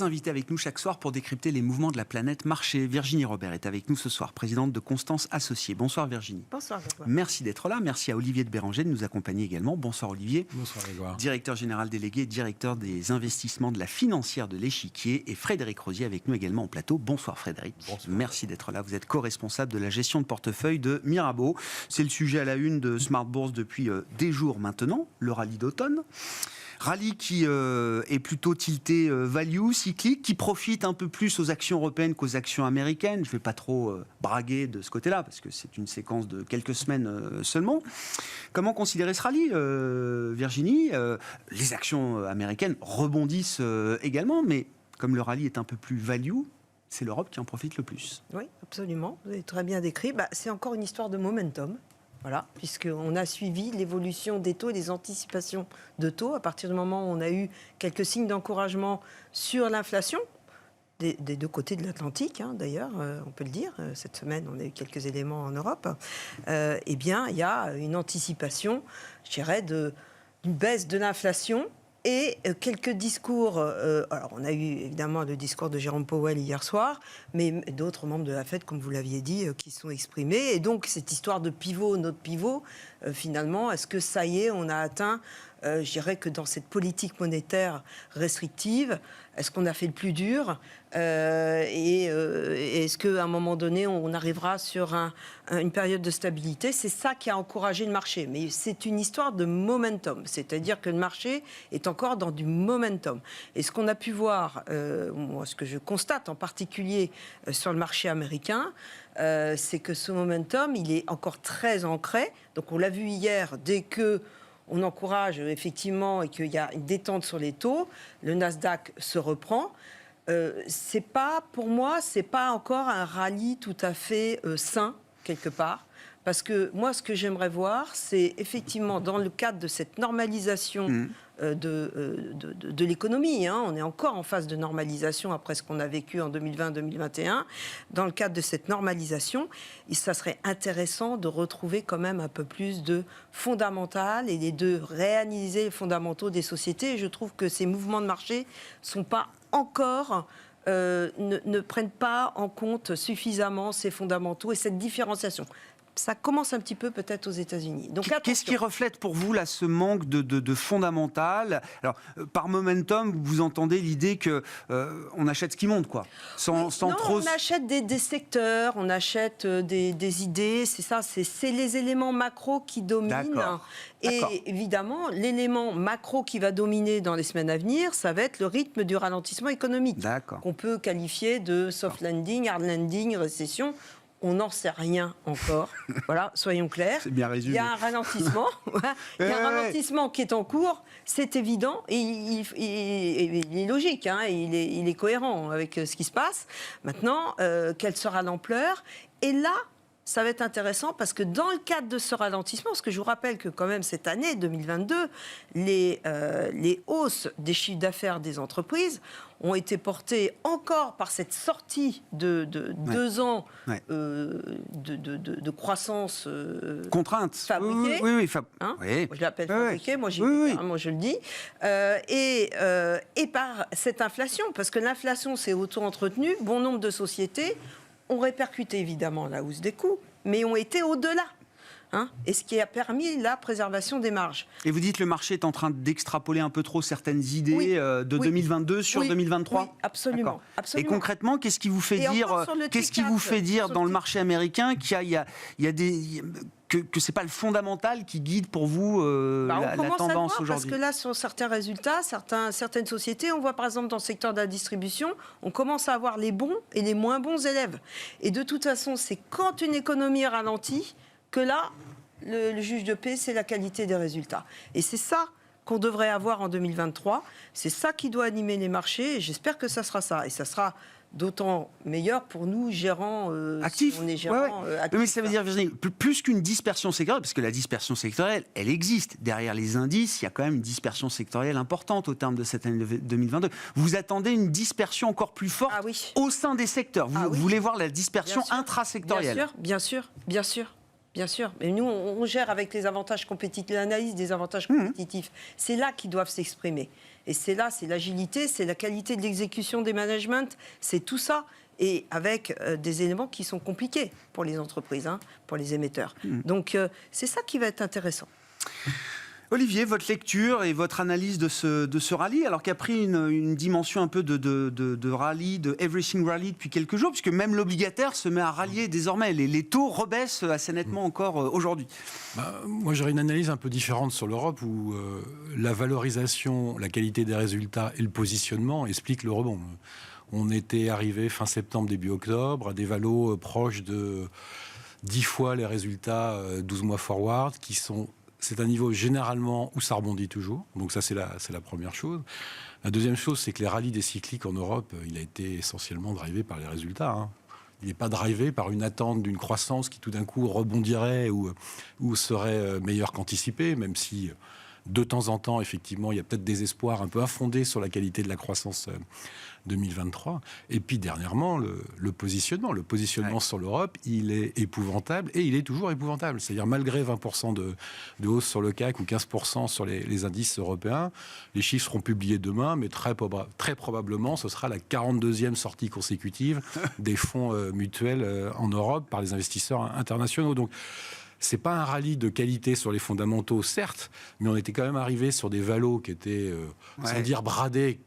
Trois invités avec nous chaque soir pour décrypter les mouvements de la planète marché. Virginie Robert est avec nous ce soir, présidente de Constance Associés. Bonsoir Virginie. Bonsoir Grégoire. Merci d'être là. Merci à Olivier de Béranger de nous accompagner également. Bonsoir Olivier. Bonsoir Grégoire. Directeur général délégué, directeur des investissements de la financière de l'Échiquier. Et Frédéric Rosier avec nous également au plateau. Bonsoir Frédéric. Bonsoir. Merci d'être là. Vous êtes co-responsable de la gestion de portefeuille de Mirabeau. C'est le sujet à la une de Smart Bourse depuis des jours maintenant, le rallye d'automne. Rallye qui est plutôt tilté value, cyclique, qui profite un peu plus aux actions européennes qu'aux actions américaines. Je ne vais pas trop braguer de ce côté-là, parce que c'est une séquence de quelques semaines seulement. Comment considérer ce rallye, Virginie ? Les actions américaines rebondissent également, mais comme le rallye est un peu plus value, c'est l'Europe qui en profite le plus. Oui, absolument. Vous avez très bien décrit. C'est encore une histoire de momentum. Voilà, puisqu'on a suivi l'évolution des taux et des anticipations de taux. À partir du moment où on a eu quelques signes d'encouragement sur l'inflation, des deux côtés de l'Atlantique, d'ailleurs, on peut le dire. Cette semaine, on a eu quelques éléments en Europe. Eh bien, il y a une anticipation, je dirais, d'une baisse de l'inflation. Et quelques discours, alors on a eu évidemment le discours de Jérôme Powell hier soir, mais d'autres membres de la Fed, comme vous l'aviez dit, qui sont exprimés. Et donc cette histoire de pivot, notre pivot, finalement, est-ce que ça y est, on a atteint, je dirais que dans cette politique monétaire restrictive, est-ce qu'on a fait le plus dur et est-ce qu'à un moment donné, on arrivera sur une période de stabilité ? C'est ça qui a encouragé le marché. Mais c'est une histoire de momentum. C'est-à-dire que le marché est encore dans du momentum. Et ce qu'on a pu voir, moi, ce que je constate en particulier sur le marché américain, c'est que ce momentum, il est encore très ancré. Donc on l'a vu hier, dès que on encourage effectivement et qu'il y a une détente sur les taux, le Nasdaq se reprend. C'est pas, pour moi, c'est pas encore un rallye tout à fait sain, quelque part. Parce que moi, ce que j'aimerais voir, c'est effectivement dans le cadre de cette normalisation de l'économie. On est encore en phase de normalisation après ce qu'on a vécu en 2020-2021. Dans le cadre de cette normalisation, ça serait intéressant de retrouver quand même un peu plus de fondamental et de réanalyser les fondamentaux des sociétés. Et je trouve que ces mouvements de marché ne sont pas encore... ne prennent pas en compte suffisamment ces fondamentaux et cette différenciation. Ça commence un petit peu peut-être aux États-Unis. Donc, qu'est-ce qui reflète pour vous là ce manque de fondamental ? Alors, par momentum, vous entendez l'idée que on achète ce qui monte, quoi, sans trop. On achète des secteurs, on achète des idées. C'est ça, c'est les éléments macro qui dominent. D'accord. Et évidemment, l'élément macro qui va dominer dans les semaines à venir, ça va être le rythme du ralentissement économique, qu'on peut qualifier de soft landing, hard landing, récession. On n'en sait rien encore. Voilà, soyons clairs. C'est bien résumé. Il y a un ralentissement. Il y a un ralentissement qui est en cours. C'est évident. Et il est logique. Il est cohérent avec ce qui se passe. Maintenant, quelle sera l'ampleur ? Et là, ça va être intéressant parce que dans le cadre de ce ralentissement, parce que je vous rappelle que quand même cette année 2022, les hausses des chiffres d'affaires des entreprises ont été portées encore par cette sortie de 2 ans de croissance contrainte, fabriquée. Oui. Moi, je l'appelle fabriquée, moi je le dis. Et par cette inflation, parce que l'inflation s'est auto-entretenue, bon nombre de sociétés ont répercuté évidemment la hausse des coûts, mais ont été au-delà. Et ce qui a permis la préservation des marges. Et vous dites que le marché est en train d'extrapoler un peu trop certaines idées de 2022 sur 2023 ? Oui, absolument. Et concrètement, qu'est-ce qui vous fait dire dans le marché américain qu'il y a des... que c'est pas le fondamental qui guide pour vous la tendance aujourd'hui. Parce que là, sur certains résultats, certaines sociétés, on voit par exemple dans le secteur de la distribution, on commence à avoir les bons et les moins bons élèves. Et de toute façon, c'est quand une économie ralentit que là, le juge de paix, c'est la qualité des résultats. Et c'est ça qu'on devrait avoir en 2023. C'est ça qui doit animer les marchés. Et j'espère que ça sera ça. Et ça sera d'autant meilleur pour nous, gérants actifs. Si on est gérants actifs. Mais ça veut dire, Virginie, plus qu'une dispersion sectorielle, parce que la dispersion sectorielle, elle existe. Derrière les indices, il y a quand même une dispersion sectorielle importante au terme de cette année 2022. Vous attendez une dispersion encore plus forte au sein des secteurs. Vous voulez voir la dispersion intrasectorielle. Bien sûr. Bien sûr, mais nous, on gère avec les avantages compétitifs, l'analyse des avantages compétitifs. C'est là qu'ils doivent s'exprimer. Et c'est là, c'est l'agilité, c'est la qualité de l'exécution des managements, c'est tout ça. Et avec des éléments qui sont compliqués pour les entreprises, pour les émetteurs. Donc, c'est ça qui va être intéressant. Olivier, votre lecture et votre analyse de ce rallye, alors qui a pris une dimension un peu de rallye, de everything rally depuis quelques jours, puisque même l'obligataire se met à rallier désormais. Les taux rebaissent assez nettement encore aujourd'hui. Moi, j'aurais une analyse un peu différente sur l'Europe, où la valorisation, la qualité des résultats et le positionnement expliquent le rebond. On était arrivé fin septembre, début octobre, à des valos proches de 10 fois les résultats 12 mois forward, c'est un niveau généralement où ça rebondit toujours. Donc ça, c'est la première chose. La deuxième chose, c'est que les rallyes des cycliques en Europe, il a été essentiellement drivé par les résultats. Il n'est pas drivé par une attente d'une croissance qui tout d'un coup rebondirait ou serait meilleure qu'anticipée, même si de temps en temps, effectivement, il y a peut-être des espoirs un peu infondés sur la qualité de la croissance 2023. Et puis, dernièrement, le positionnement sur l'Europe, il est épouvantable et il est toujours épouvantable. C'est-à-dire, malgré 20% de hausse sur le CAC ou 15% sur les indices européens, les chiffres seront publiés demain, mais très probablement, ce sera la 42e sortie consécutive des fonds mutuels en Europe par les investisseurs internationaux. Donc, c'est pas un rallye de qualité sur les fondamentaux, certes, mais on était quand même arrivé sur des valos qui étaient, sans dire bradés.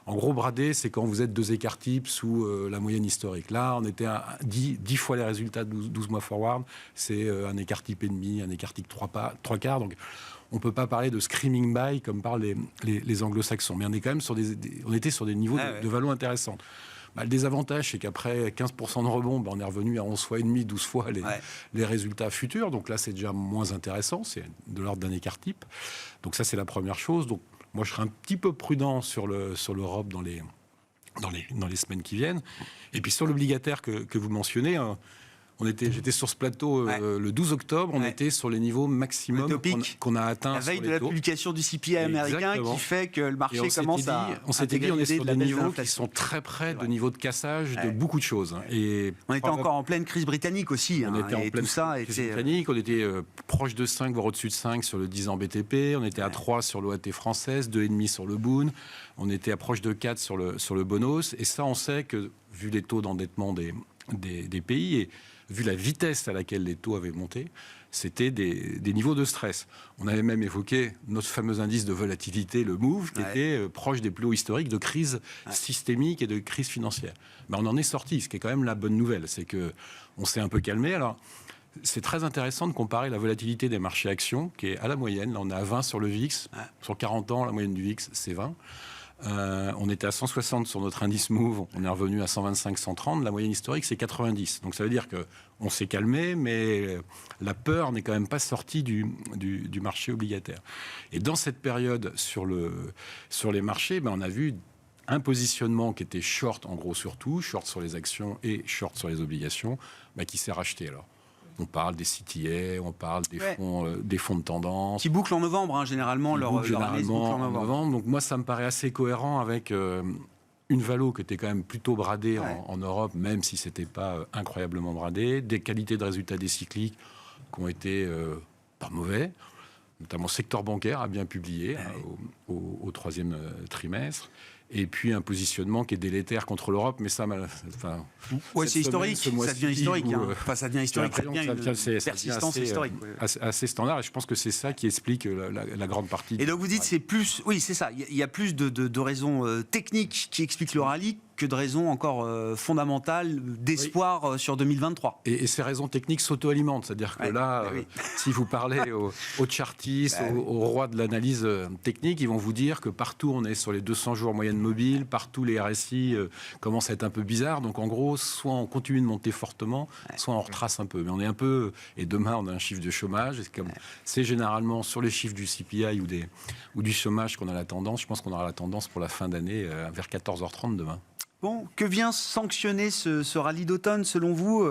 En gros, bradé, c'est quand vous êtes 2 écarts types sous la moyenne historique. Là, on était à 10 fois les résultats de 12 mois forward. C'est un écart type et demi, un écart type 3 quarts. Donc, on ne peut pas parler de screaming buy comme parlent les anglo-saxons. Mais on est quand même on était sur des niveaux de valos intéressants. Le désavantage, c'est qu'après 15% de rebond, on est revenu à 11 fois et demi, 12 fois les résultats futurs. Donc là, c'est déjà moins intéressant. C'est de l'ordre d'un écart type. Donc ça, c'est la première chose. Donc moi, je serais un petit peu prudent sur l'Europe dans les semaines qui viennent. Et puis sur l'obligataire que vous mentionnez, j'étais sur ce plateau le 12 octobre, on était sur les niveaux maximum qu'on a atteints. La veille de la publication du CPI américain qui fait que le marché commence à... On s'était dit, on est sur des niveaux qui sont très près de niveaux de cassage de beaucoup de choses. Et on était encore en pleine crise britannique aussi. On était en pleine crise britannique, on était proche de 5, voire au-dessus de 5 sur le 10 ans BTP, on était à 3 sur l'OAT française, 2,5 sur le Bund, on était à proche de 4 sur le Bonos. Et ça, on sait que, vu les taux d'endettement des pays et vu la vitesse à laquelle les taux avaient monté, c'était des niveaux de stress. On avait même évoqué notre fameux indice de volatilité, le MOVE, qui était proche des plus hauts historiques de crise systémique et de crise financière. On en est sorti, ce qui est quand même la bonne nouvelle, c'est qu'on s'est un peu calmé. Alors, c'est très intéressant de comparer la volatilité des marchés actions, qui est à la moyenne. Là, on est à 20 sur le VIX. Sur 40 ans, la moyenne du VIX, c'est 20. On était à 160 sur notre indice MOVE, on est revenu à 125, 130. La moyenne historique, c'est 90. Donc ça veut dire qu'on s'est calmé, mais la peur n'est quand même pas sortie du marché obligataire. Et dans cette période, sur les marchés, on a vu un positionnement qui était short, en gros surtout, short sur les actions et short sur les obligations, qui s'est racheté alors. On parle des CTA, on parle des fonds de tendance. Qui bouclent en novembre, généralement. Leur année se boucle en novembre. Donc moi, ça me paraît assez cohérent avec une valo qui était quand même plutôt bradée en Europe, même si ce n'était pas incroyablement bradé. Des qualités de résultats des cycliques qui ont été pas mauvais. Notamment le secteur bancaire a bien publié au troisième trimestre. Et puis un positionnement qui est délétère contre l'Europe, mais ça, c'est historique, ça devient historique. Ça devient historique, ça devient une persistance historique. Assez standard, et je pense que c'est ça qui explique la grande partie. Et donc vous dites, c'est plus, oui, c'est ça, il y a plus de raisons techniques qui expliquent le rallye que de raisons encore fondamentales d'espoir sur 2023. Et ces raisons techniques s'auto-alimentent, c'est-à-dire que si vous parlez aux chartistes, aux rois de l'analyse technique, ils vont vous dire que partout on est sur les 200 jours moyenne mobile, partout les RSI commencent à être un peu bizarres, donc en gros, soit on continue de monter fortement, soit on retrace un peu. Mais on est un peu, et demain on a un chiffre de chômage, c'est généralement sur les chiffres du CPI ou du chômage qu'on a la tendance, je pense qu'on aura la tendance pour la fin d'année vers 14h30 demain. Bon, que vient sanctionner ce rallye d'automne selon vous,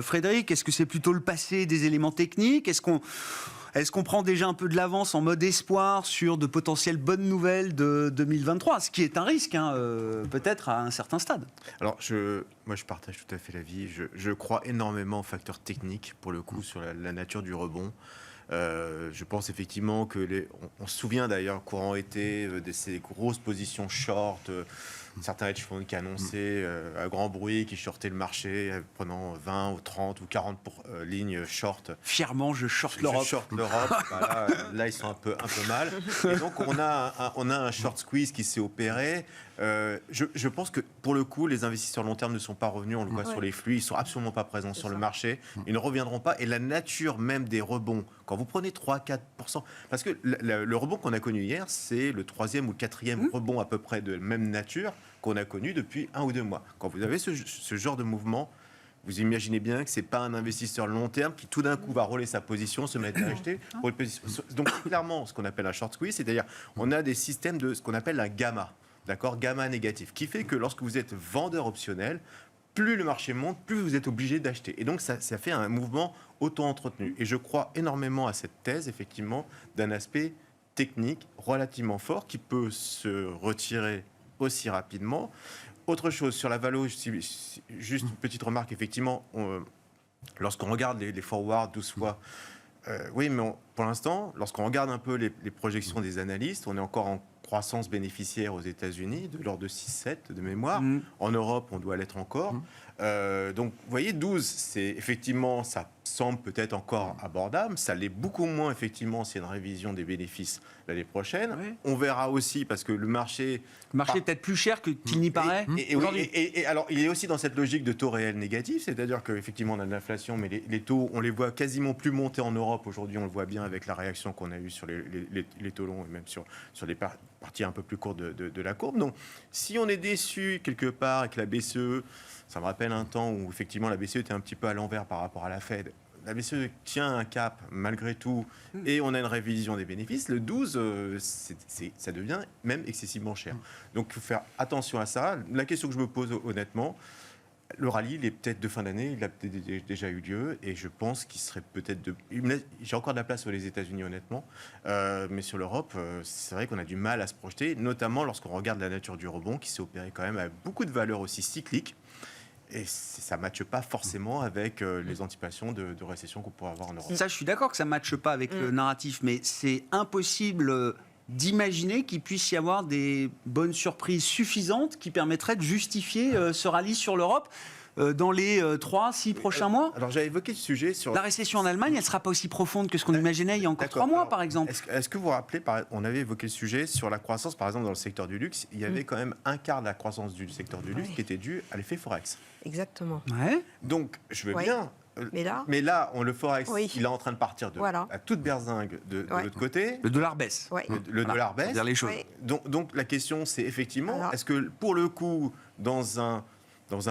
Frédéric? Est-ce que c'est plutôt le passé des éléments techniques? Est-ce qu'on prend déjà un peu de l'avance en mode espoir sur de potentielles bonnes nouvelles de 2023? Ce qui est un risque, peut-être à un certain stade. Alors, moi, je partage tout à fait l'avis. Je crois énormément aux facteurs techniques, pour le coup, sur la nature du rebond. Je pense effectivement que on se souvient d'ailleurs, courant été, de ces grosses positions short, certains hedge funds qui annonçaient à grand bruit qu'ils shortaient le marché prenant 20 ou 30 ou 40 lignes short. Fièrement, je short l'Europe. Je short l'Europe. Là, ils sont un peu mal. Et donc, on a un short squeeze qui s'est opéré. Je pense que pour le coup, les investisseurs long terme ne sont pas revenus. On le voit sur les flux. Ils ne sont absolument pas présents sur le marché. Ils ne reviendront pas. Et la nature même des rebonds, quand vous prenez 3-4%, parce que le rebond qu'on a connu hier, c'est le 3e ou 4e rebond à peu près de même nature qu'on a connu depuis 1 ou 2 mois. Quand vous avez ce genre de mouvement, vous imaginez bien que ce n'est pas un investisseur long terme qui tout d'un coup va rouler sa position, se mettre à acheter. Donc clairement, ce qu'on appelle un short squeeze, c'est-à-dire on a des systèmes de ce qu'on appelle un gamma, d'accord, gamma négatif, qui fait que lorsque vous êtes vendeur optionnel, plus le marché monte, plus vous êtes obligé d'acheter. Et donc ça fait un mouvement auto-entretenu. Et je crois énormément à cette thèse, effectivement, d'un aspect technique relativement fort qui peut se retirer aussi rapidement. Autre chose, sur la valo, juste une petite remarque, effectivement, lorsqu'on regarde les forwards 12 fois, oui, mais pour l'instant, lorsqu'on regarde un peu les projections des analystes, on est encore en croissance bénéficiaire aux États-Unis, de l'ordre de 6-7 de mémoire. En Europe, on doit l'être encore. Donc, vous voyez, 12, c'est effectivement, ça semble peut-être encore abordable. Ça l'est beaucoup moins, effectivement, c'est une révision des bénéfices l'année prochaine. Oui. On verra aussi, parce que le marché... Le marché est peut-être plus cher qu'il n'y paraît. Et alors, il est aussi dans cette logique de taux réel négatif, c'est-à-dire qu'effectivement, on a de l'inflation, mais les taux, on les voit quasiment plus monter en Europe. Aujourd'hui, on le voit bien avec la réaction qu'on a eue sur les taux longs et même sur les parties un peu plus courtes de la courbe. Donc, si on est déçu quelque part avec la BCE, ça me rappelle un temps où effectivement la BCE était un petit peu à l'envers par rapport à la Fed. La BCE tient un cap malgré tout et on a une révision des bénéfices. Le 12, ça devient même excessivement cher. Donc il faut faire attention à ça. La question que je me pose honnêtement, le rallye, il est peut-être de fin d'année, il a peut-être déjà eu lieu et je pense qu'il serait peut-être j'ai encore de la place sur les États-Unis honnêtement, mais sur l'Europe, c'est vrai qu'on a du mal à se projeter, notamment lorsqu'on regarde la nature du rebond qui s'est opéré quand même avec beaucoup de valeurs aussi cycliques. Et ça ne matche pas forcément avec les anticipations de récession qu'on pourrait avoir en Europe. Ça, je suis d'accord que ça ne matche pas avec le narratif, mais c'est impossible d'imaginer qu'il puisse y avoir des bonnes surprises suffisantes qui permettraient de justifier ce rallye sur l'Europe dans les 3-6 prochains mois. Alors j'avais évoqué le sujet sur... La récession en Allemagne, elle ne sera pas aussi profonde que ce qu'on imaginait il y a encore 3 mois, par exemple. Est-ce que vous vous rappelez, on avait évoqué le sujet sur la croissance, par exemple dans le secteur du luxe, il y avait quand même un quart de la croissance du secteur du luxe qui était due à l'effet Forex. Exactement. Ouais. Donc je veux bien... Mais là, le Forex, il est en train de partir à toute berzingue de l'autre côté. Le dollar baisse. Le dollar baisse. Dire les choses. Donc la question, c'est effectivement, est-ce que pour le coup, dans un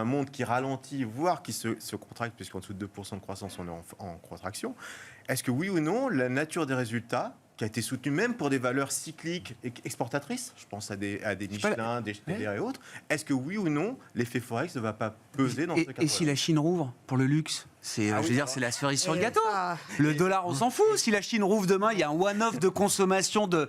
monde qui ralentit, voire qui se contracte, puisqu'en dessous de 2% de croissance, on est en contraction, est-ce que oui ou non, la nature des résultats, qui a été soutenue même pour des valeurs cycliques et exportatrices, je pense à des Michelin, des Schneider et autres, est-ce que oui ou non, l'effet Forex ne va pas peser dans ce cadre-là ? Et si la Chine rouvre pour le luxe ? C'est la cerise sur le gâteau. Le dollar, on s'en fout. Si la Chine rouvre demain, il y a un one-off de consommation, de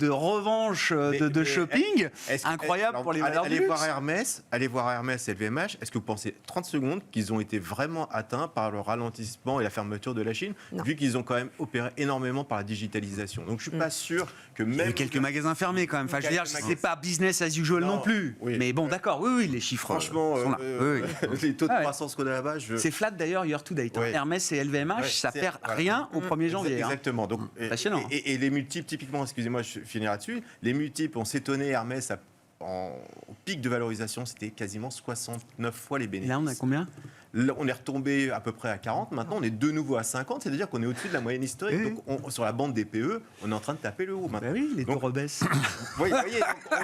revanche, de shopping. Incroyable pour les valeurs du luxe. Allez voir Hermès et LVMH. Est-ce que vous pensez 30 secondes qu'ils ont été vraiment atteints par le ralentissement et la fermeture de la Chine, vu qu'ils ont quand même opéré énormément par la digitalisation. Donc je ne suis pas sûr que même... Il y a eu quelques magasins fermés quand même. Enfin, je veux dire, c'est pas business as usual non plus. Oui. Mais bon, d'accord, oui, les chiffres franchement, sont là. Les taux de croissance qu'on a là-bas... C'est flat d'ailleurs, year to date. Hermès et LVMH, ça perd rien au 1er janvier. Exactement. Donc, passionnant. Et les multiples, typiquement, excusez-moi, je finirai là-dessus, les multiples, on s'étonnait, Hermès, au pic de valorisation, c'était quasiment 69 fois les bénéfices. Et là, on a combien ? Là, on est retombé à peu près à 40. Maintenant, on est de nouveau à 50. C'est-à-dire qu'on est au-dessus de la moyenne historique. Donc, sur la bande des PE, on est en train de taper le haut maintenant. Oui, les taux rebaissent. Vous voyez,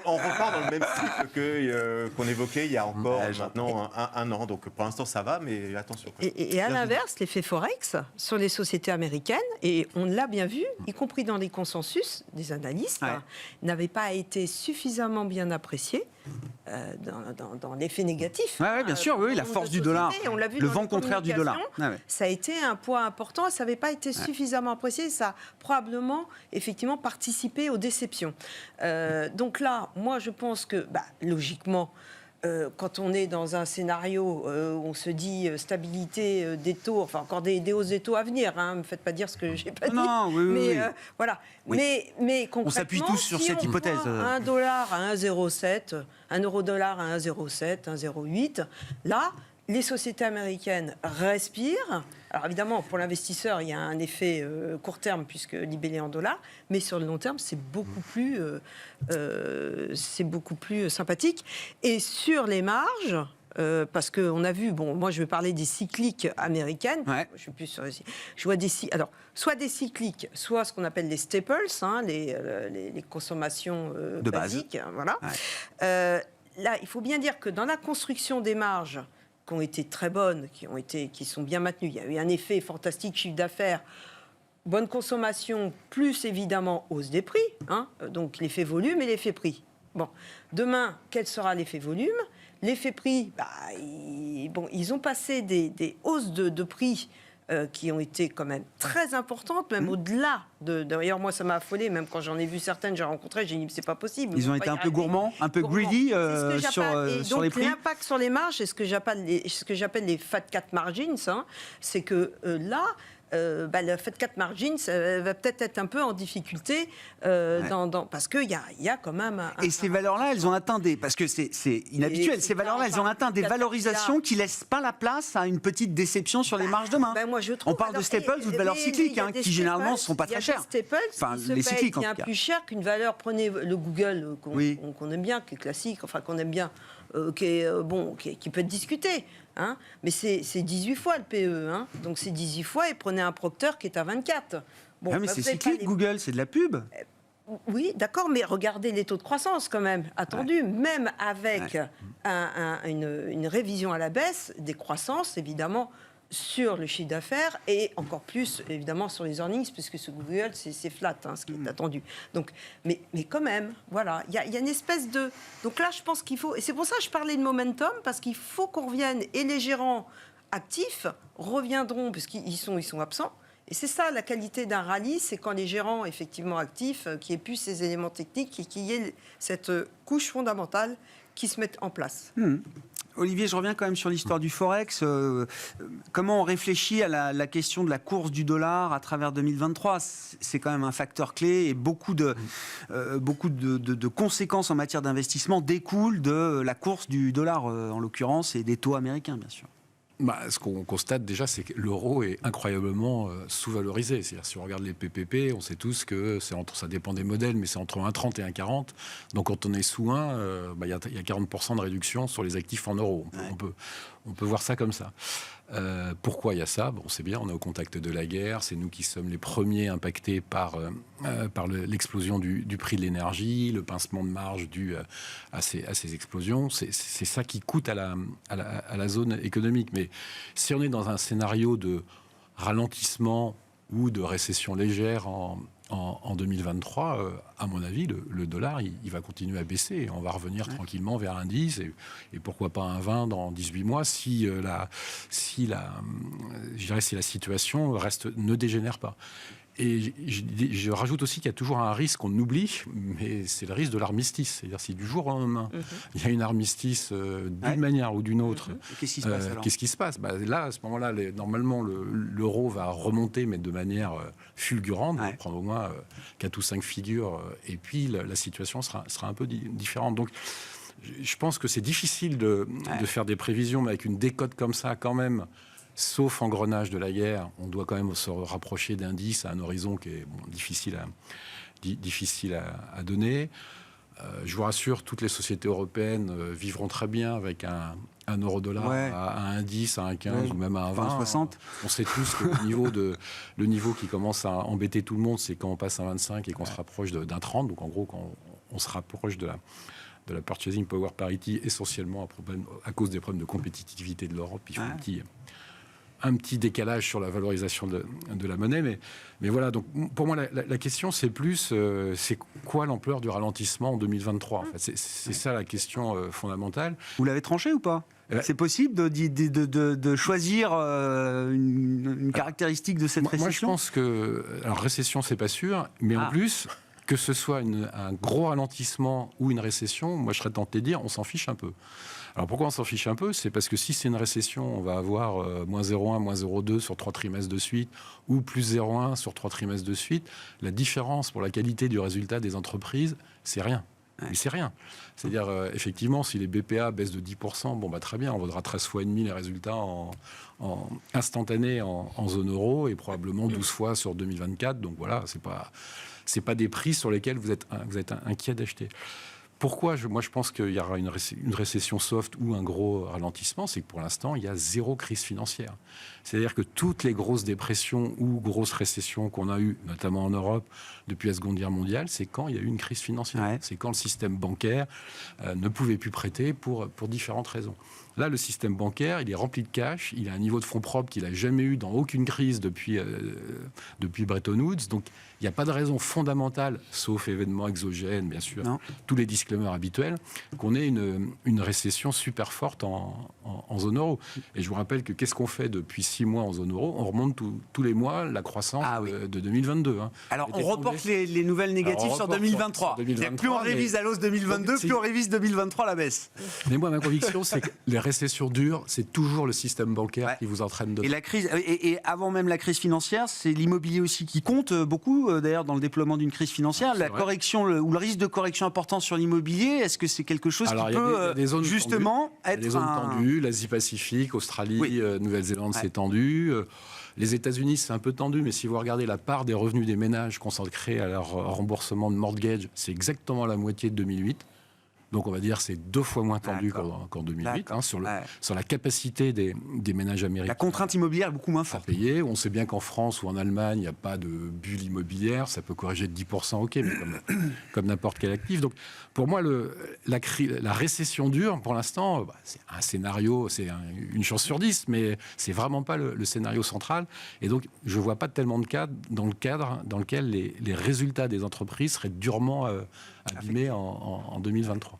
on repart dans le même cycle qu'on évoquait il y a encore maintenant un an. Donc, pour l'instant, ça va, mais attention. Et à l'inverse, l'effet Forex sur les sociétés américaines, et on l'a bien vu, y compris dans les consensus des analystes, n'avait pas été suffisamment bien apprécié. dans l'effet négatif. Ouais, bien sûr, oui, la force du dollar, on l'a vu le dans vent les contraire du dollar. communications, ça a été un poids important, ça n'avait pas été suffisamment apprécié, ça a probablement, effectivement, participé aux déceptions. Donc là, moi, je pense que, logiquement, quand on est dans un scénario où on se dit stabilité des taux, enfin encore des hausses des taux à venir, ne me faites pas dire ce que j'ai pas dit. Non, oui. Voilà. Oui. Mais concrètement, on s'appuie tous sur cette hypothèse. Un dollar à 1,07, un euro-dollar à 1,07, 1,08, là, les sociétés américaines respirent. Alors évidemment, pour l'investisseur, il y a un effet court terme puisque libellé en dollars, mais sur le long terme, c'est beaucoup plus sympathique. Et sur les marges, parce qu'on a vu, moi je vais parler des cycliques américaines. Je suis plus sur je vois alors soit des cycliques, soit ce qu'on appelle les staples, les consommations de basiques, base. Voilà. Là, il faut bien dire que dans la construction des marges, qui ont été très bonnes, qui sont bien maintenues. Il y a eu un effet fantastique, chiffre d'affaires, bonne consommation, plus évidemment hausse des prix, donc l'effet volume et l'effet prix. Bon, demain, quel sera l'effet volume ? L'effet prix, ils ont passé des hausses de prix qui ont été quand même très importantes, même au-delà de... D'ailleurs, moi, ça m'a affolé, même quand j'en ai vu certaines, j'ai rencontré, j'ai dit, c'est pas possible. Ils ont été un peu gourmands, un peu greedy sur les prix. L'impact sur les marges, c'est ce que j'appelle les Fat Cat Margins, c'est que là... le Fat Cat Margins va peut-être être un peu en difficulté parce qu'il y a quand même et ces valeurs-là, elles ont atteint parce que c'est inhabituel, ces valeurs-là, elles ont atteint des valorisations qui ne laissent pas la place à une petite déception sur les marges demain. On parle de staples ou de valeurs cycliques, qui généralement ne sont pas très chères. Il y a des staples qui se payent bien plus cher qu'une valeur. Prenez le Google qu'on aime bien, qui est classique, enfin qu'on aime bien, qui peut être discuté. Mais c'est 18 fois le PE, donc c'est 18 fois, et prenez un Procter qui est à 24. Mais c'est cyclique, Google, c'est de la pub. Oui, d'accord, mais regardez les taux de croissance quand même, attendus, même avec une révision à la baisse des croissances, évidemment, sur le chiffre d'affaires et encore plus, évidemment, sur les earnings, puisque ce Google, c'est flat, ce qui est attendu. Donc, mais quand même, voilà, il y a une espèce de... Donc là, je pense qu'il faut... Et c'est pour ça que je parlais de momentum, parce qu'il faut qu'on revienne, et les gérants actifs reviendront, puisqu'ils sont absents. Et c'est ça, la qualité d'un rallye, c'est quand les gérants, effectivement, actifs, qui aient pu ces éléments techniques et qu'il y ait cette couche fondamentale qui se mette en place. Olivier, je reviens quand même sur l'histoire du Forex. Comment on réfléchit à la question de la course du dollar à travers 2023 ? C'est quand même un facteur clé et beaucoup de conséquences en matière d'investissement découlent de la course du dollar, en l'occurrence, et des taux américains, bien sûr. Ce qu'on constate déjà, c'est que l'euro est incroyablement sous-valorisé. C'est-à-dire, si on regarde les PPP, on sait tous que ça dépend des modèles, mais c'est entre 1,30 et 1,40. Donc, quand on est sous 1, il y a 40% de réduction sur les actifs en euros. On peut voir ça comme ça. Pourquoi il y a ça ? On sait bien, on est au contact de la guerre. C'est nous qui sommes les premiers impactés par l'explosion du prix de l'énergie, le pincement de marge dû à ces explosions. C'est ça qui coûte à la zone économique. Mais si on est dans un scénario de ralentissement ou de récession légère en 2023, à mon avis, le dollar, il va continuer à baisser. On va revenir tranquillement vers un 10 et pourquoi pas un 20 dans 18 mois si la situation ne dégénère pas. Et je rajoute aussi qu'il y a toujours un risque qu'on oublie, mais c'est le risque de l'armistice. C'est-à-dire si du jour au lendemain, il y a une armistice d'une manière ou d'une autre, qu'est-ce qui se passe alors ? Qu'est-ce qui se passe ? Là, à ce moment-là, normalement, l'euro va remonter, mais de manière fulgurante, on va prendre au moins 4 ou 5 figures, et puis la situation sera un peu différente. Donc, je pense que c'est difficile de faire des prévisions, mais avec une décote comme ça, quand même... Sauf engrenage de la guerre, on doit quand même se rapprocher d'indices à un horizon qui est difficile à donner. Je vous rassure, toutes les sociétés européennes vivront très bien avec un euro-dollar à 1,10, à 1,15 ou même à 1,20. 1,60. On sait tous que le niveau qui commence à embêter tout le monde, c'est quand on passe à 1,25 et qu'on se rapproche d'un 30. Donc en gros, quand on se rapproche de la purchasing power parity, essentiellement à cause des problèmes de compétitivité de l'Europe, il faut un petit décalage sur la valorisation de la monnaie, mais voilà. Donc pour moi, la question, c'est plus, c'est quoi l'ampleur du ralentissement en 2023 en fait, c'est ça la question fondamentale. Vous l'avez tranché ou pas ? C'est possible de choisir une caractéristique de cette récession ? Moi, je pense que... Alors, récession, c'est pas sûr, mais en plus, que ce soit un gros ralentissement ou une récession, moi, je serais tenté de dire, on s'en fiche un peu. Alors, pourquoi on s'en fiche un peu ? C'est parce que si c'est une récession, on va avoir moins 0,1, moins 0,2 sur 3 trimestres de suite, ou plus 0,1 sur 3 trimestres de suite. La différence pour la qualité du résultat des entreprises, c'est rien. Mais c'est rien. C'est-à-dire, effectivement, si les BPA baissent de 10%, bon, bah, très bien, on vaudra 13 fois et demi les résultats en instantanés en zone euro et probablement 12 fois sur 2024. Donc voilà, c'est pas des prix sur lesquels vous êtes inquiet d'acheter. Pourquoi moi je pense qu'il y aura une récession soft ou un gros ralentissement, c'est que pour l'instant, il y a zéro crise financière. C'est-à-dire que toutes les grosses dépressions ou grosses récessions qu'on a eues, notamment en Europe, depuis la Seconde Guerre mondiale, c'est quand il y a eu une crise financière. Ouais. C'est quand le système bancaire ne pouvait plus prêter pour différentes raisons. Là, le système bancaire, il est rempli de cash, il a un niveau de fonds propres qu'il n'a jamais eu dans aucune crise depuis Bretton Woods. Donc, il n'y a pas de raison fondamentale, sauf événements exogènes, bien sûr, tous les disclaimers habituels, qu'on ait une récession super forte en zone euro. Et je vous rappelle que qu'est-ce qu'on fait depuis 6 mois en zone euro ? On remonte tous les mois la croissance de 2022. Hein. Alors, on reporte les nouvelles négatives sur 2023. Plus on révise à l'ausse 2022, plus on révise 2023 à la baisse. Mais moi, ma conviction, c'est que les récessions dures, c'est toujours le système bancaire qui vous entraîne dedans. Et la crise, et avant même la crise financière, c'est l'immobilier aussi qui compte beaucoup, d'ailleurs, dans le déploiement d'une crise financière. La correction ou le risque de correction important sur l'immobilier, est-ce que c'est quelque chose qui peut justement être... Il y a des zones tendues, l'Asie-Pacifique, Australie, Nouvelle-Zélande, c'est tendu. Les États-Unis, c'est un peu tendu, mais si vous regardez la part des revenus des ménages consacrés à leur remboursement de mortgage, c'est exactement la moitié de 2008. Donc on va dire c'est 2 fois moins tendu qu'en 2008 sur la capacité des ménages américains. La contrainte immobilière est beaucoup moins forte. À payer. On sait bien qu'en France ou en Allemagne, il n'y a pas de bulle immobilière. Ça peut corriger de 10%, ok, mais comme n'importe quel actif. Donc pour moi, la récession dure, pour l'instant, c'est un scénario, c'est une chance sur 10, mais c'est vraiment pas le scénario central. Et donc je ne vois pas tellement de cas dans lequel les résultats des entreprises seraient durement abîmés en 2023.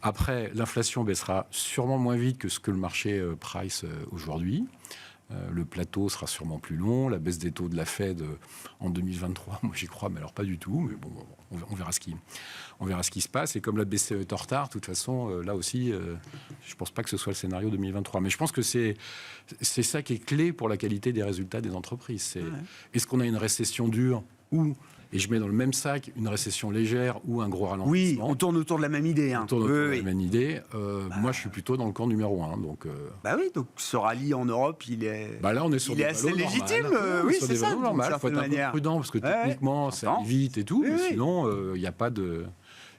Après, l'inflation baissera sûrement moins vite que ce que le marché price aujourd'hui. Le plateau sera sûrement plus long. La baisse des taux de la Fed en 2023, moi j'y crois, mais alors pas du tout. Mais bon, on verra ce qui se passe. Et comme la BCE est en retard, de toute façon, là aussi, je ne pense pas que ce soit le scénario 2023. Mais je pense que c'est ça qui est clé pour la qualité des résultats des entreprises. Est-ce qu'on a une récession dure ou... Et je mets dans le même sac une récession légère ou un gros ralentissement. Oui, on tourne autour de la même idée. On tourne autour de la même idée. Moi, je suis plutôt dans le camp numéro 1. Donc, donc ce rallye en Europe, il est, là, on est sur il est assez légitime. Oui, c'est ça. Il faut être un peu prudent parce que techniquement, ça aille vite et tout. Mais sinon, il n'y a pas de...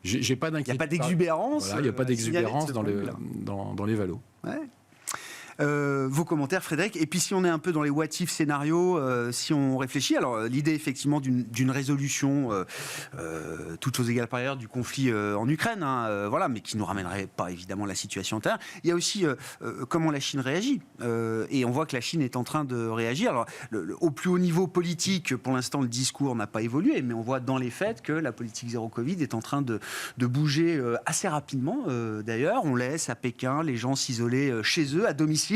J'ai pas d'inquiétude. Il n'y a pas d'exubérance. Il n'y a pas d'exubérance dans les valos. Vos commentaires, Frédéric. Et puis si on est un peu dans les what if scénarios, si on réfléchit, alors l'idée effectivement d'une résolution, toutes choses égales par ailleurs, du conflit en Ukraine, mais qui ne nous ramènerait pas évidemment la situation intérieure. Il y a aussi comment la Chine réagit. Et on voit que la Chine est en train de réagir. Alors, au plus haut niveau politique, pour l'instant, le discours n'a pas évolué, mais on voit dans les faits que la politique zéro Covid est en train de bouger assez rapidement. D'ailleurs, on laisse à Pékin les gens s'isoler chez eux, à domicile,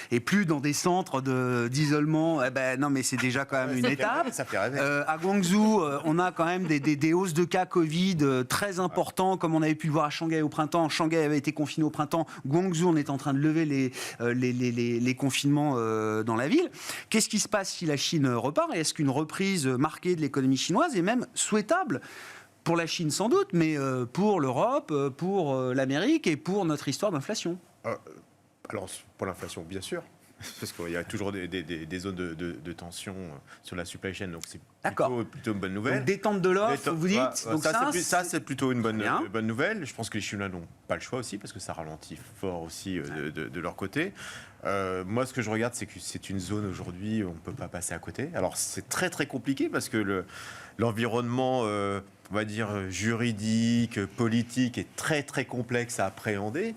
et plus dans des centres d'isolement. Non, mais c'est déjà quand même une étape. Ça fait rêver. À Guangzhou, on a quand même des hausses de cas Covid très importants, comme on avait pu le voir à Shanghai au printemps. Shanghai avait été confiné au printemps. Guangzhou, on est en train de lever les confinements dans la ville. Qu'est-ce qui se passe si la Chine repart ? Et est-ce qu'une reprise marquée de l'économie chinoise est même souhaitable ? Pour la Chine sans doute, mais pour l'Europe, pour l'Amérique et pour notre histoire d'inflation. Alors, pour l'inflation, bien sûr, parce qu'il y a toujours des zones de tension sur la supply chain, donc c'est plutôt une bonne nouvelle. Donc, détente de l'offre, vous dites. Donc ça, c'est plutôt une bonne nouvelle. Je pense que les Chinois n'ont pas le choix aussi, parce que ça ralentit fort aussi de leur côté. Moi, ce que je regarde, c'est que c'est une zone aujourd'hui où on ne peut pas passer à côté. Alors, c'est très, très compliqué, parce que l'environnement, on va dire, juridique, politique, est très, très complexe à appréhender.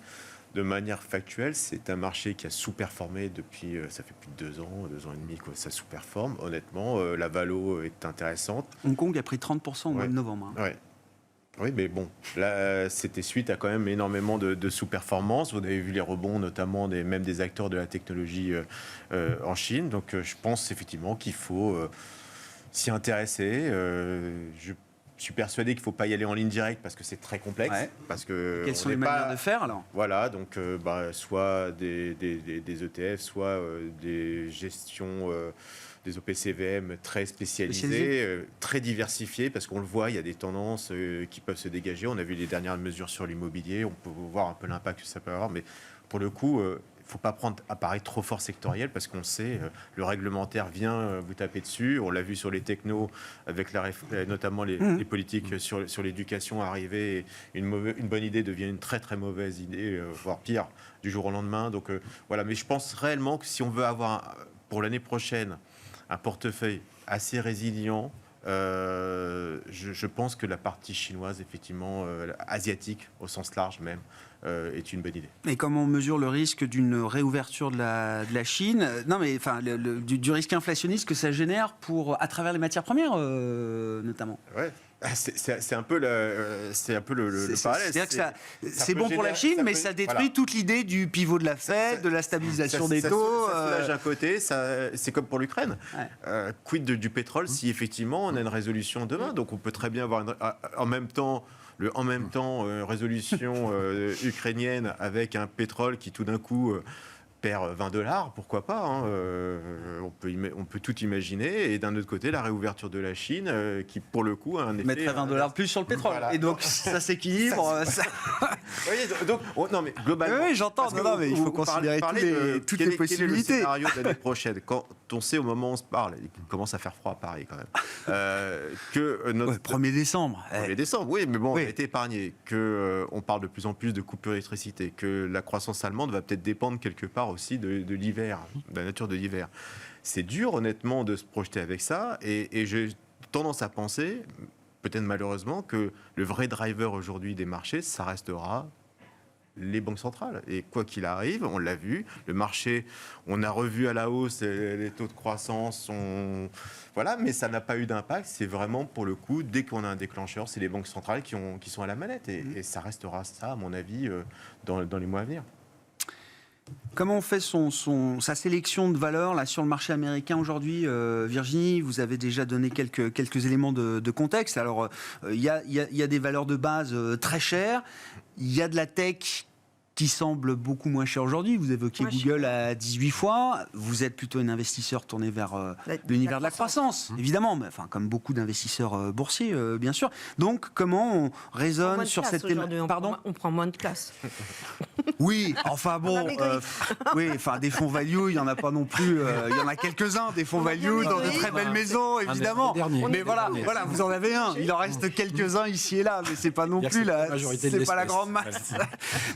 de manière factuelle, c'est un marché qui a sous-performé depuis, ça fait plus de 2 ans et demi, quoi, ça sous-performe. Honnêtement, la valo est intéressante. Hong Kong a pris 30% au mois de novembre. Ouais. Oui, mais bon, là, c'était suite à quand même énormément de sous-performances. Vous avez vu les rebonds, notamment même des acteurs de la technologie en Chine. Donc, je pense effectivement qu'il faut s'y intéresser. Je suis persuadé qu'il ne faut pas y aller en ligne directe parce que c'est très complexe. Ouais. Parce que quelles sont les manières de faire alors ? Voilà, donc soit des ETF, soit des gestions, des OPCVM très spécialisées, très diversifiées, parce qu'on le voit, il y a des tendances qui peuvent se dégager. On a vu les dernières mesures sur l'immobilier, on peut voir un peu l'impact que ça peut avoir, mais pour le coup, il ne faut pas prendre un pari trop fort sectoriel parce qu'on sait, le réglementaire vient vous taper dessus. On l'a vu sur les technos, avec notamment les politiques sur l'éducation arriver. Une bonne idée devient une très très mauvaise idée, voire pire, du jour au lendemain. Donc voilà, mais je pense réellement que si on veut avoir pour l'année prochaine un portefeuille assez résilient, je pense que la partie chinoise, effectivement, asiatique au sens large même, est une bonne idée. Et comment on mesure le risque d'une réouverture de la Chine ? Non, mais enfin, du risque inflationniste que ça génère à travers les matières premières, notamment. Ouais. C'est un peu le parallèle. C'est-à-dire que c'est bon pour la Chine, mais ça détruit toute l'idée du pivot de la Fed, de la stabilisation des taux. Ça soulage d'un côté, c'est comme pour l'Ukraine. Ouais. Quid du pétrole si effectivement on a une résolution demain. Donc on peut très bien avoir en même temps résolution ukrainienne avec un pétrole qui tout d'un coup perd $20, pourquoi pas, hein, on peut tout imaginer. Et d'un autre côté, la réouverture de la Chine, qui pour le coup a un effet... Mettrait $20 plus sur le pétrole. Voilà. Et donc ça s'équilibre. Non mais globalement... Oui, j'entends, mais il faut considérer toutes les possibilités. Quel est le scénario de l'année prochaine ? Quand on sait au moment où on se parle, il commence à faire froid à Paris quand même, que notre... 1er décembre. 1er décembre, oui, mais bon, on a été épargné, qu'on parle de plus en plus de coupures d'électricité, que la croissance allemande va peut-être dépendre quelque part aussi de l'hiver, de la nature de l'hiver. C'est dur, honnêtement, de se projeter avec ça, et j'ai tendance à penser, peut-être malheureusement, que le vrai driver aujourd'hui des marchés, ça restera les banques centrales. Et quoi qu'il arrive, on l'a vu, le marché, on a revu à la hausse les taux de croissance, voilà, mais ça n'a pas eu d'impact. C'est vraiment, pour le coup, dès qu'on a un déclencheur, c'est les banques centrales qui sont à la manette. Et ça restera ça, à mon avis, dans les mois à venir. Comment on fait sa sélection de valeurs là, sur le marché américain aujourd'hui, Virginie, vous avez déjà donné quelques éléments de contexte. Alors, il y a des valeurs de base très chères. Il y a de la tech qui semble beaucoup moins cher aujourd'hui. Vous évoquiez Google à 18 fois. Vous êtes plutôt un investisseur tourné vers l'univers de la croissance, évidemment, mais, enfin, comme beaucoup d'investisseurs boursiers, bien sûr. Donc, comment on raisonne sur cette thématique ? Pardon ? On prend moins de place. Oui, enfin bon, oui, enfin des fonds value, il n'y en a pas non plus. Il y en a quelques-uns, des fonds value dans de très belles maisons, évidemment. Mais voilà, vous en avez un. Il en reste quelques-uns ici et là, mais c'est pas non plus c'est pas la grande masse.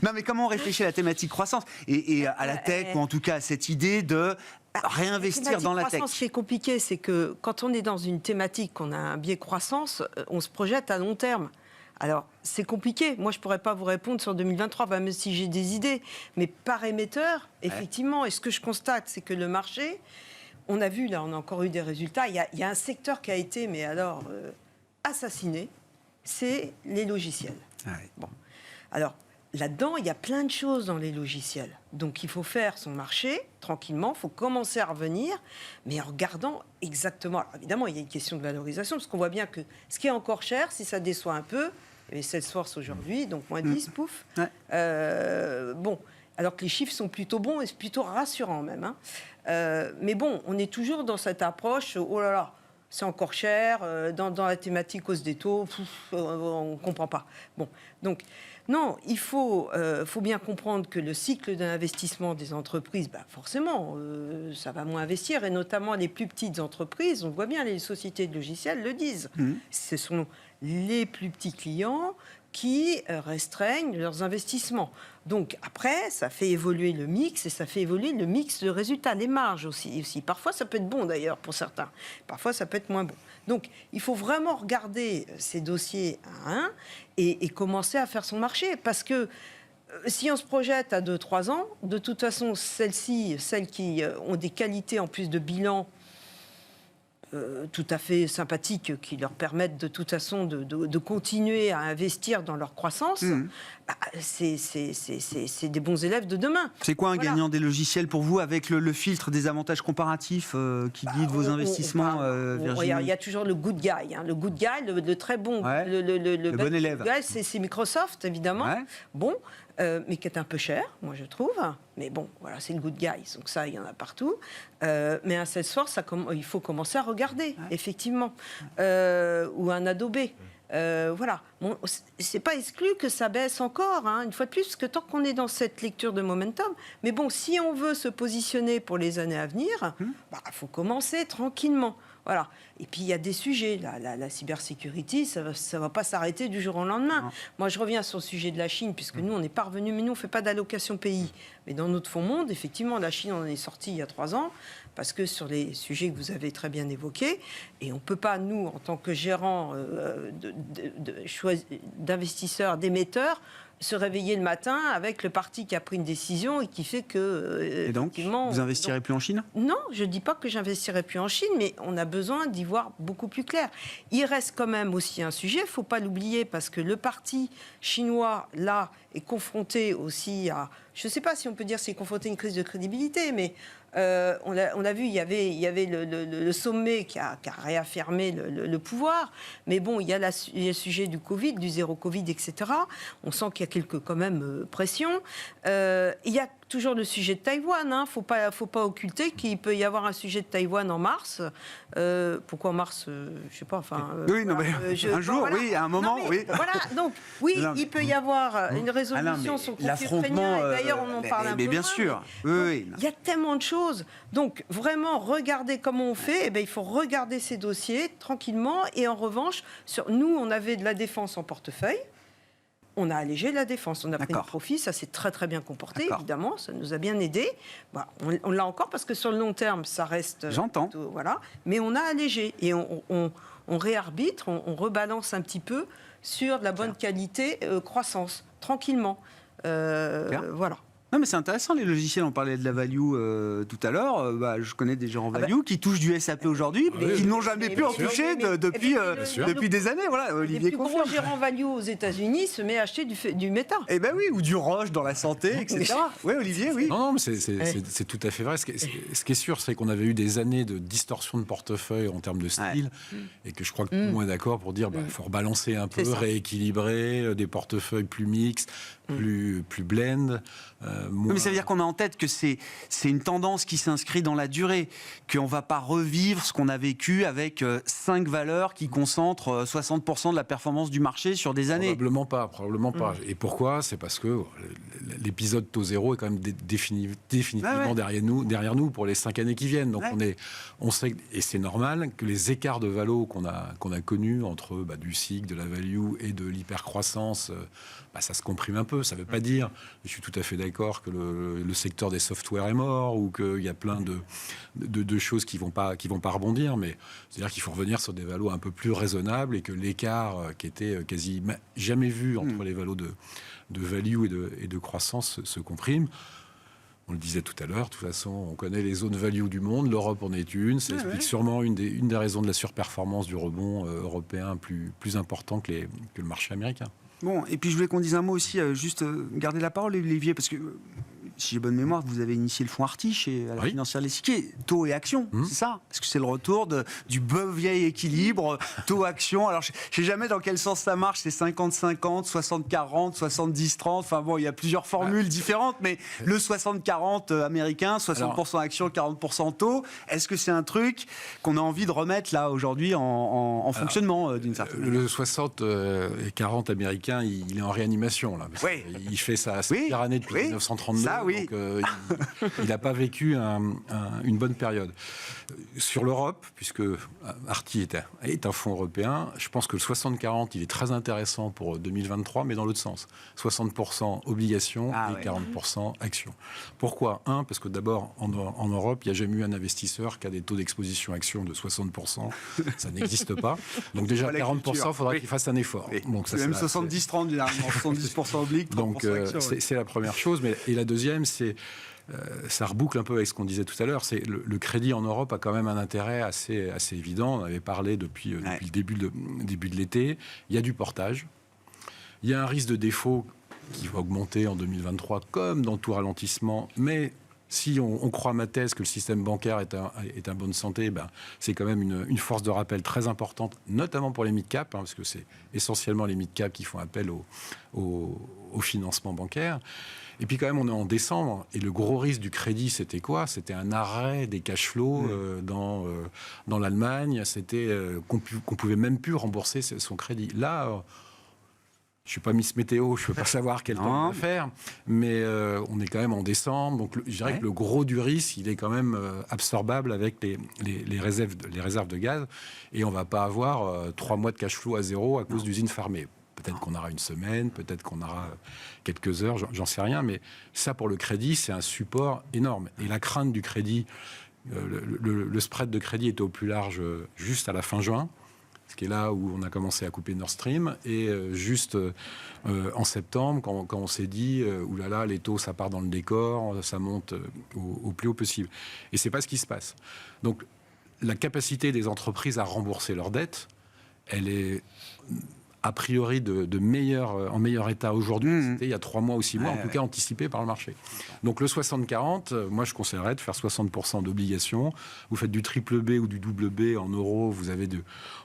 Non, mais comment on réfléchit à la thématique croissance et à la tech, ou en tout cas à cette idée de réinvestir dans la tech. Ce qui est compliqué, c'est que quand on est dans une thématique, qu'on a un biais croissance, on se projette à long terme. Alors, c'est compliqué. Moi, je ne pourrais pas vous répondre sur 2023, même si j'ai des idées. Mais par émetteur, effectivement, et ce que je constate, c'est que le marché, on a vu, là, on a encore eu des résultats. Il y a un secteur qui a été, mais alors, assassiné, c'est les logiciels. Bon. Alors, là-dedans, il y a plein de choses dans les logiciels. Donc, il faut faire son marché tranquillement, il faut commencer à revenir, mais en regardant exactement... Alors, évidemment, il y a une question de valorisation, parce qu'on voit bien que ce qui est encore cher, si ça déçoit un peu, et Salesforce aujourd'hui, donc moins 10, pouf. Bon, alors que les chiffres sont plutôt bons et c'est plutôt rassurant même. Hein. Mais bon, on est toujours dans cette approche, oh là là, c'est encore cher, dans la thématique hausse des taux, on ne comprend pas. Bon, donc... Non, il faut bien comprendre que le cycle d'investissement des entreprises, forcément, ça va moins investir, et notamment les plus petites entreprises, on voit bien, les sociétés de logiciels le disent. Ce sont les plus petits clients qui restreignent leurs investissements. Donc après, ça fait évoluer le mix, et ça fait évoluer le mix de résultats, les marges aussi. Parfois, ça peut être bon d'ailleurs pour certains. Parfois, ça peut être moins bon. Donc, il faut vraiment regarder ces dossiers à un et commencer à faire son marché. Parce que Si on se projette à 2-3 ans, de toute façon, celles qui ont des qualités en plus de bilan tout à fait sympathiques qui leur permettent de toute façon de continuer à investir dans leur croissance, c'est des bons élèves de demain. C'est quoi un gagnant des logiciels pour vous avec le filtre des avantages comparatifs qui guide vos investissements, Virginie? Il y a toujours le good guy. Le good guy, le très bon, le bon élève. C'est Microsoft, évidemment. Ouais. Bon, mais qui est un peu cher, moi je trouve. Mais bon, voilà, c'est le good guy. Donc ça, il y en a partout. Mais un Salesforce, il faut commencer à regarder, effectivement. Ou un Adobe. Voilà. Bon, c'est pas exclu que ça baisse encore, une fois de plus, parce que tant qu'on est dans cette lecture de momentum, mais bon, si on veut se positionner pour les années à venir, faut commencer tranquillement. Voilà. Et puis il y a des sujets. La cybersécurité, ça va pas s'arrêter du jour au lendemain. Non. Moi, je reviens sur le sujet de la Chine, puisque nous, on n'est pas revenus, mais nous, on ne fait pas d'allocation pays. Mais dans notre fonds monde, effectivement, la Chine, on en est sorti il y a 3 ans, parce que sur les sujets que vous avez très bien évoqués, et on ne peut pas, nous, en tant que gérants d'investisseurs, d'émetteurs, se réveiller le matin avec le parti qui a pris une décision et qui fait que... et donc, vous investirez plus en Chine? Non, je ne dis pas que j'investirai plus en Chine, mais on a besoin d'y voir beaucoup plus clair. Il reste quand même aussi un sujet, il ne faut pas l'oublier, parce que le parti chinois, là, est confronté aussi à... Je ne sais pas si on peut dire c'est confronté à une crise de crédibilité, mais on l'a vu, il y avait le sommet qui a réaffirmé le pouvoir, mais bon, il y a le sujet du Covid, du zéro Covid, etc. On sent qu'il y a quelques quand même pressions. Il y a toujours le sujet de Taïwan. Faut pas occulter qu'il peut y avoir un sujet de Taïwan en mars. Pourquoi en mars? Je sais pas. Enfin. Oui, non, mais un jour, voilà. Oui, à un moment, non, oui. Voilà. Donc, oui, il peut y avoir une résolution sur le conflit ukrainien. Et d'ailleurs, on en parle un peu. Mais bien sûr. Oui. Il y a tellement de choses. Donc, vraiment, regardez comment on fait. Il faut regarder ces dossiers tranquillement. Et en revanche, nous, on avait de la défense en portefeuille. On a allégé la défense, on a pris le profit, ça s'est très très bien comporté, évidemment, ça nous a bien aidé. On l'a encore parce que sur le long terme, ça reste... J'entends. Voilà, mais on a allégé et on réarbitre, on rebalance un petit peu sur de la bonne qualité croissance, tranquillement. Voilà. Non, mais c'est intéressant, les logiciels. On parlait de la value tout à l'heure. Je connais des gens en value qui touchent du SAP aujourd'hui, mais qui n'ont jamais pu en toucher depuis des années. Voilà, Olivier confirme. Le plus gros gérant value aux États-Unis se met à acheter du Meta. Eh bien oui, ou du Roche dans la santé, etc. Oui, Olivier, oui. Non, mais c'est tout à fait vrai. Ce qui est sûr, c'est qu'on avait eu des années de distorsion de portefeuille en termes de style, et que je crois que tout le monde est d'accord pour dire qu'il faut rebalancer un peu, rééquilibrer, des portefeuilles plus mixtes, plus blend. Mais ça veut dire qu'on a en tête que c'est une tendance qui s'inscrit dans la durée, qu'on ne va pas revivre ce qu'on a vécu avec 5 valeurs qui concentrent 60% de la performance du marché sur des années. Probablement pas. Et pourquoi? C'est parce que l'épisode taux zéro est quand même définitivement derrière nous pour les 5 années qui viennent. Donc on sait, et c'est normal, que les écarts de valo qu'on a connus entre du cycle, de la value et de l'hypercroissance, ça se comprime un peu. Ça ne veut pas dire, je suis tout à fait d'accord, que le secteur des softwares est mort ou qu'il y a plein de choses qui vont pas rebondir, mais c'est-à-dire qu'il faut revenir sur des valos un peu plus raisonnables et que l'écart qui était quasi jamais vu entre les valos de value et de croissance se comprime. On le disait tout à l'heure, de toute façon, on connaît les zones value du monde, l'Europe en est une, ça explique sûrement une des raisons de la surperformance du rebond européen plus important que le marché américain. Bon, et puis je voulais qu'on dise un mot aussi, juste garder la parole, Olivier, parce que si j'ai bonne mémoire, vous avez initié le fonds Artis à la financière de l'Échiquier, taux et actions, c'est ça? Est-ce que c'est le retour du beau vieil équilibre, taux-action? Alors, je ne sais jamais dans quel sens ça marche, c'est 50-50, 60-40, 70-30, enfin bon, il y a plusieurs formules différentes, mais le 60-40 américain, 60% actions, 40% taux, est-ce que c'est un truc qu'on a envie de remettre là aujourd'hui en fonctionnement d'une certaine manière? Le 60-40 américain, il est en réanimation là. Il fait sa première année depuis 1932. Oui. Donc, il n'a pas vécu une bonne période. Sur l'Europe, puisque Arty est un fonds européen, je pense que le 60-40, il est très intéressant pour 2023, mais dans l'autre sens. 60% obligations et 40% actions. Pourquoi ? Parce que d'abord, en Europe, il n'y a jamais eu un investisseur qui a des taux d'exposition actions de 60%. Ça n'existe pas. Donc déjà, 40%, il faudra qu'il fasse un effort. Oui. Donc, ça, même 70-30, généralement. 70% oblique, 30% donc, action. c'est la première chose. Et la deuxième, c'est... ça reboucle un peu avec ce qu'on disait tout à l'heure. C'est le crédit en Europe a quand même un intérêt assez évident. On avait parlé depuis le début de l'été. Il y a du portage. Il y a un risque de défaut qui va augmenter en 2023, comme dans tout ralentissement. Mais si on croit à ma thèse que le système bancaire est en bonne santé, c'est quand même une force de rappel très importante, notamment pour les mid-cap, parce que c'est essentiellement les mid-cap qui font appel au financement bancaire. Et puis quand même, on est en décembre, et le gros risque du crédit, c'était quoi ? C'était un arrêt des cash flows dans l'Allemagne. C'était qu'on pouvait même plus rembourser son crédit. Là, je suis pas Miss Météo, je peux pas savoir quel temps on va faire, mais on est quand même en décembre, donc je dirais que le gros du risque, il est quand même absorbable avec les réserves de gaz, et on va pas avoir 3 mois de cash flow à zéro à cause d'usines fermées. Peut-être qu'on aura une semaine, peut-être qu'on aura quelques heures, j'en sais rien, mais ça, pour le crédit, c'est un support énorme. Et la crainte du crédit, le spread de crédit était au plus large juste à la fin juin, ce qui est là où on a commencé à couper Nord Stream, et juste en septembre, quand on s'est dit oulala, les taux, ça part dans le décor, ça monte au plus haut possible. Et c'est pas ce qui se passe. Donc, la capacité des entreprises à rembourser leurs dettes, elle est a priori en meilleur état aujourd'hui. C'était il y a 3 mois ou 6 mois, en tout cas anticipé par le marché. Donc le 60-40, moi je conseillerais de faire 60% d'obligations. Vous faites du triple B ou du double B en euros, vous avez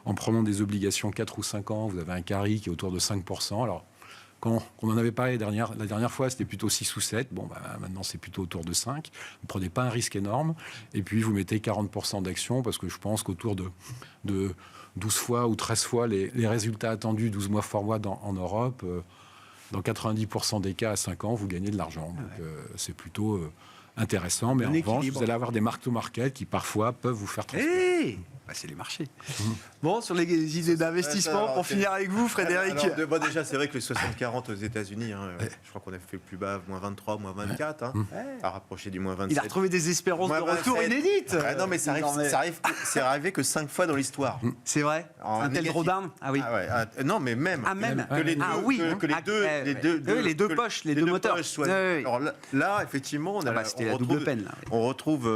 en prenant des obligations 4 ou 5 ans, vous avez un carry qui est autour de 5%. Alors, quand on en avait parlé la dernière fois, c'était plutôt 6 ou 7. Bon, maintenant, c'est plutôt autour de 5. Vous ne prenez pas un risque énorme. Et puis, vous mettez 40% d'actions, parce que je pense qu'autour de 12 fois ou 13 fois les résultats attendus 12 mois forward en Europe, dans 90% des cas, à 5 ans, vous gagnez de l'argent. Donc, c'est plutôt intéressant. Mais en revanche, vous allez avoir des mark-to-market qui, parfois, peuvent vous faire transpirer. C'est les marchés. Bon, sur les idées d'investissement, pour finir avec vous, Frédéric. Alors, déjà, c'est vrai que le 60-40 aux États-Unis, je crois qu'on a fait plus bas, moins 23, moins 24, à rapprocher du moins 27. Il a retrouvé des espérances de retour inédites. Non, mais c'est arrivé que 5 fois dans l'histoire. C'est vrai. Un tel drawdown. Ah oui. Non, mais même. Même. Que les deux poches, les deux moteurs. Alors là, effectivement, on retrouve.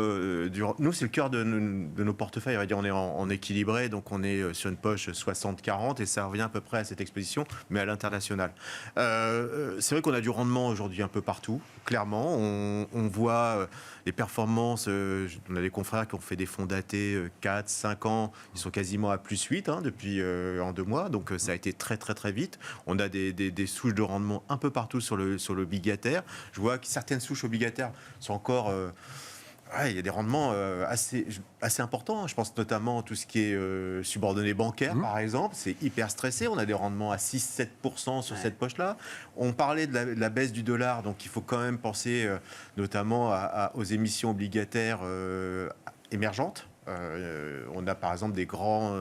Nous, c'est le cœur de nos portefeuilles. On va dire, on est en équilibré, donc on est sur une poche 60-40 et ça revient à peu près à cette exposition, mais à l'international. C'est vrai qu'on a du rendement aujourd'hui un peu partout, clairement. On voit les performances, on a des confrères qui ont fait des fonds datés 4, 5 ans, ils sont quasiment à plus 8 depuis en 2 mois, donc ça a été très très très vite. On a des souches de rendement un peu partout sur l'obligataire. Je vois que certaines souches obligataires sont encore... il y a des rendements assez importants. Je pense notamment à tout ce qui est subordonné bancaire, par exemple. C'est hyper stressé. On a des rendements à 6-7% sur cette poche-là. On parlait de la baisse du dollar, donc il faut quand même penser notamment aux émissions obligataires émergentes. On a par exemple des grands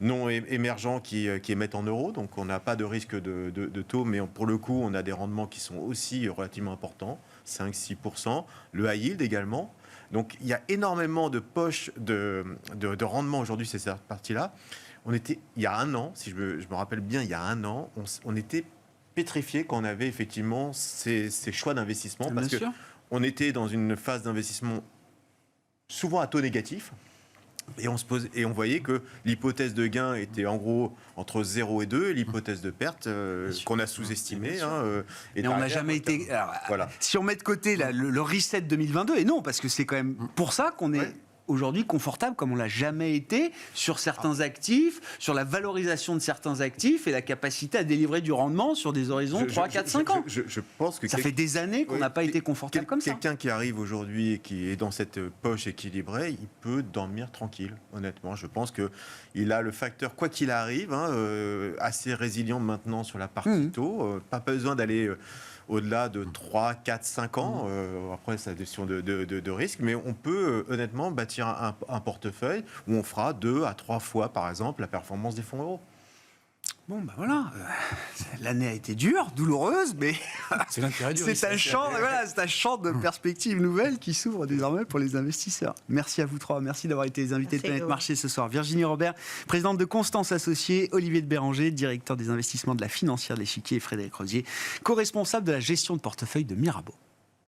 non émergents qui émettent en euros, donc on n'a pas de risque de taux, mais pour le coup, on a des rendements qui sont aussi relativement importants, 5-6%. Le high yield également. Donc il y a énormément de poches de rendement aujourd'hui, c'est cette partie-là. Il y a 1 an, si je me rappelle bien, il y a 1 an, on était pétrifié quand on avait effectivement ces choix d'investissement, parce qu'on était dans une phase d'investissement souvent à taux négatif. Et on voyait que l'hypothèse de gain était en gros entre 0 et 2, et l'hypothèse de perte qu'on a sous-estimée. Mais on n'a jamais été... Alors, voilà. Si on met de côté le reset 2022, et non, parce que c'est quand même pour ça qu'on est... aujourd'hui confortable comme on l'a jamais été sur certains actifs, sur la valorisation de certains actifs et la capacité à délivrer du rendement sur des horizons 3, 4, 5 ans. Je pense que ça fait des années qu'on n'a pas été confortable comme ça. Quelqu'un qui arrive aujourd'hui et qui est dans cette poche équilibrée, il peut dormir tranquille, honnêtement. Je pense qu'il a le facteur, quoi qu'il arrive, assez résilient maintenant sur la partie taux. Pas besoin d'aller... au-delà de 3, 4, 5 ans. Après, c'est la question de risque, mais on peut honnêtement bâtir un portefeuille où on fera 2 à 3 fois, par exemple, la performance des fonds euros. Bon, ben voilà, l'année a été dure, douloureuse, mais C'est l'intérêt du c'est un champ de perspectives nouvelles qui s'ouvre désormais pour les investisseurs. Merci à vous trois, merci d'avoir été les invités de Planète Marché ce soir. Virginie Robert, présidente de Constance Associés, Olivier de Béranger, directeur des investissements de la financière de l'Échiquier, et Frédéric Rosier, co-responsable de la gestion de portefeuille de Mirabeau.